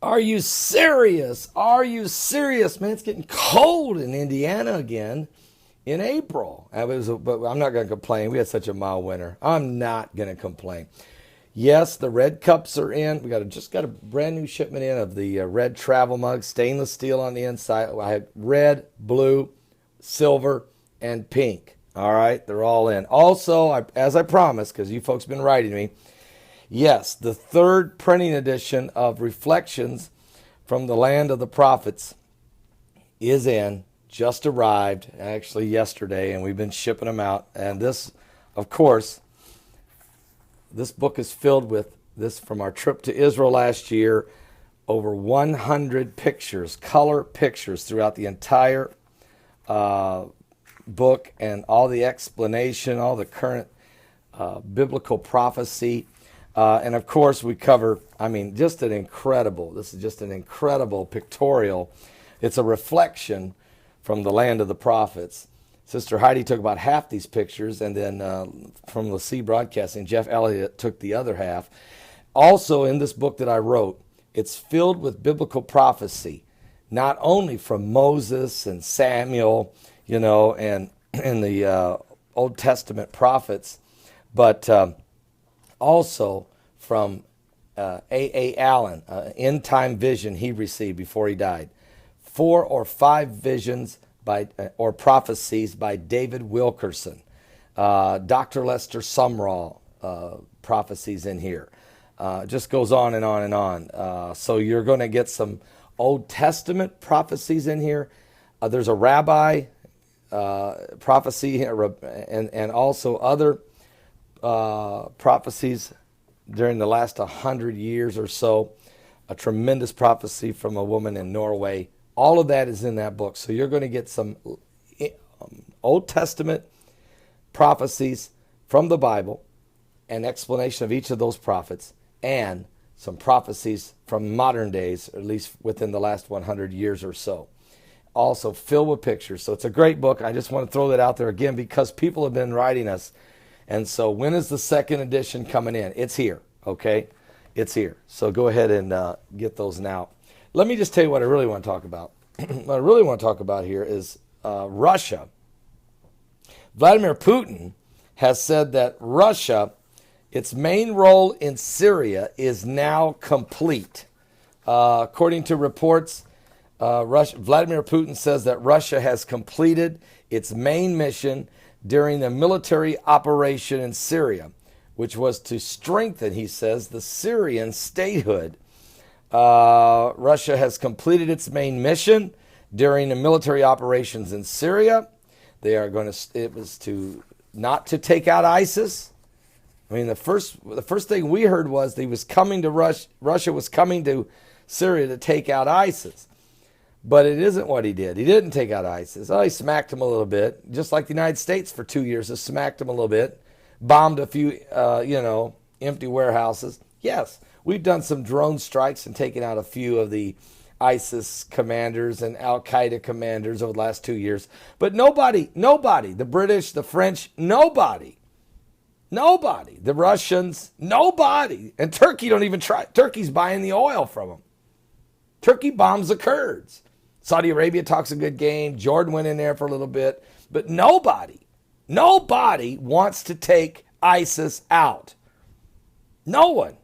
Are you serious? Are you serious? Man, it's getting cold in Indiana again in April. But I'm not going to complain. We had such a mild winter. I'm not going to complain. Yes, the red cups are in. Just got a brand new shipment in of the red travel mug, stainless steel on the inside. I had red, blue, silver, and pink. All right, they're all in. Also, as I promised, because you folks have been writing to me, yes, the third printing edition of Reflections from the Land of the Prophets is in. Just arrived, actually, yesterday, and we've been shipping them out. And this, of course, this book is filled with this from our trip to Israel last year, over 100 pictures, color pictures throughout the entire book, and all the explanation, all the current biblical prophecy. And of course, we cover, this is just an incredible pictorial. It's a reflection from the Land of the Prophets. Sister Heidi took about half these pictures, and then from LaCie Broadcasting, Jeff Elliott took the other half. Also, in this book that I wrote, it's filled with biblical prophecy, not only from Moses and Samuel, and the Old Testament prophets, but also from A. Allen, end time vision he received before he died. 4 or 5 visions or prophecies by David Wilkerson, Dr. Lester Sumrall, prophecies in here. Just goes on and on and on. So you're going to get some Old Testament prophecies in here. There's a rabbi prophecy and also other prophecies during the last 100 years or so. A tremendous prophecy from a woman in Norway. All of that is in that book. So you're going to get some Old Testament prophecies from the Bible, an explanation of each of those prophets, and some prophecies from modern days, or at least within the last 100 years or so. Also filled with pictures. So it's a great book. I just want to throw that out there again because people have been writing us. And so when is the second edition coming in? It's here, okay? It's here. So go ahead and get those now. Let me just tell you what I really want to talk about. What I really want to talk about here is Russia. Vladimir Putin has said that Russia, its main role in Syria, is now complete. According to reports, Vladimir Putin says that Russia has completed its main mission during the military operation in Syria, which was to strengthen, he says, the Syrian statehood. Russia has completed its main mission during the military operations in Syria. It was not to take out ISIS. The first thing we heard was he was coming to Russia was coming to Syria to take out ISIS. But it isn't what he did. He didn't take out ISIS. He smacked him a little bit, just like the United States for 2 years has smacked him a little bit, bombed a few, empty warehouses. Yes, we've done some drone strikes and taken out a few of the ISIS commanders and Al-Qaeda commanders over the last 2 years. But nobody, the British, the French, nobody, the Russians, nobody. And Turkey don't even try. Turkey's buying the oil from them. Turkey bombs the Kurds. Saudi Arabia talks a good game. Jordan went in there for a little bit. But nobody wants to take ISIS out. No one.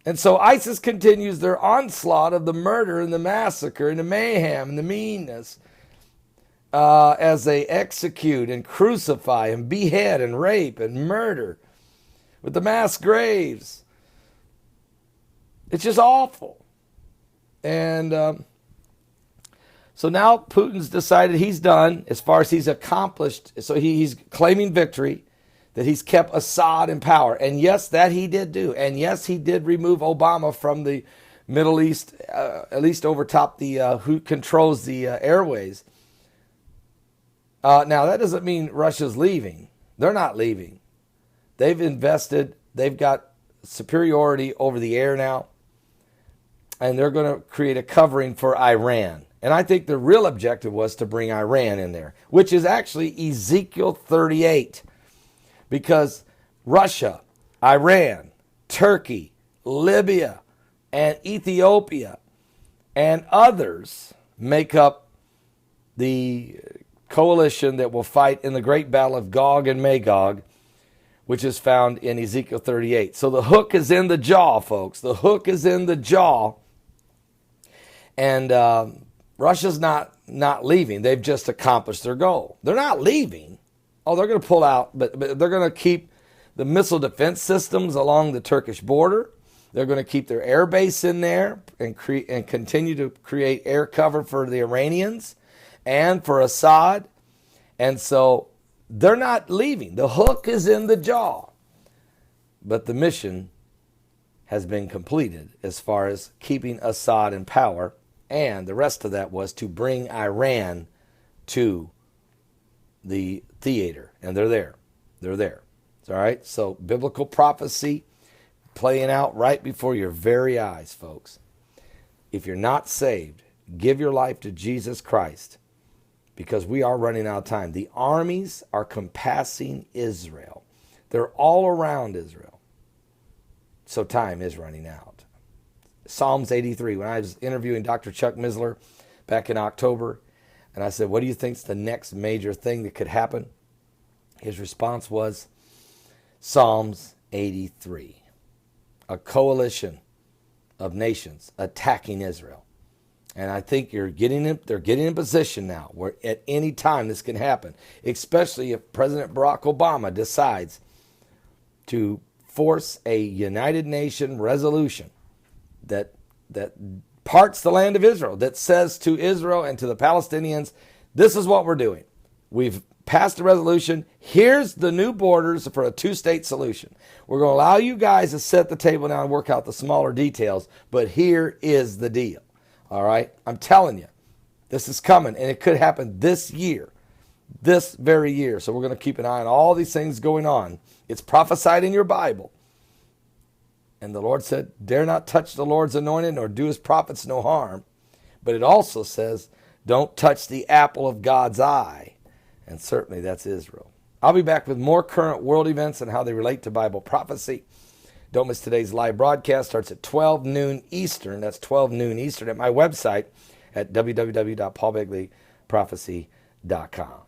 And so ISIS continues their onslaught of the murder and the massacre and the mayhem and the meanness as they execute and crucify and behead and rape and murder with the mass graves. It's just awful. And so now Putin's decided he's done as far as he's accomplished. So he's claiming victory, that he's kept Assad in power. And yes, that he did do. And yes, he did remove Obama from the Middle East, at least over top who controls the airways. Now, that doesn't mean Russia's leaving. They're not leaving. They've invested. They've got superiority over the air now. And they're going to create a covering for Iran. And I think the real objective was to bring Iran in there, which is actually Ezekiel 38. Because Russia, Iran, Turkey, Libya, and Ethiopia and others make up the coalition that will fight in the great battle of Gog and Magog, which is found in Ezekiel 38. So the hook is in the jaw, folks. The hook is in the jaw. And Russia's not leaving. They've just accomplished their goal. They're not leaving. Oh, they're going to pull out, but they're going to keep the missile defense systems along the Turkish border. They're going to keep their air base in there and continue to create air cover for the Iranians and for Assad. And so they're not leaving. The hook is in the jaw. But the mission has been completed as far as keeping Assad in power. And the rest of that was to bring Iran to the theater. And they're there. They're there. All right? So biblical prophecy playing out right before your very eyes, folks. If you're not saved, give your life to Jesus Christ, because we are running out of time. The armies are compassing Israel. They're all around Israel. So time is running out. Psalms 83, when I was interviewing Dr. Chuck Misler back in October, and I said, what do you think is the next major thing that could happen? His response was Psalms 83. A coalition of nations attacking Israel. And I think they're getting in position now where at any time this can happen, especially if President Barack Obama decides to force a United Nations resolution that parts the land of Israel, that says to Israel and to the Palestinians, this is what we're doing. We've passed a resolution. Here's the new borders for a two-state solution. We're going to allow you guys to set the table down and work out the smaller details, but here is the deal. All right? I'm telling you, this is coming, and it could happen this year, this very year. So we're going to keep an eye on all these things going on. It's prophesied in your Bible. And the Lord said, dare not touch the Lord's anointed, nor do his prophets no harm. But it also says, don't touch the apple of God's eye. And certainly that's Israel. I'll be back with more current world events and how they relate to Bible prophecy. Don't miss today's live broadcast. Starts at 12 noon Eastern. That's 12 noon Eastern at my website at www.paulbegleyprophecy.com.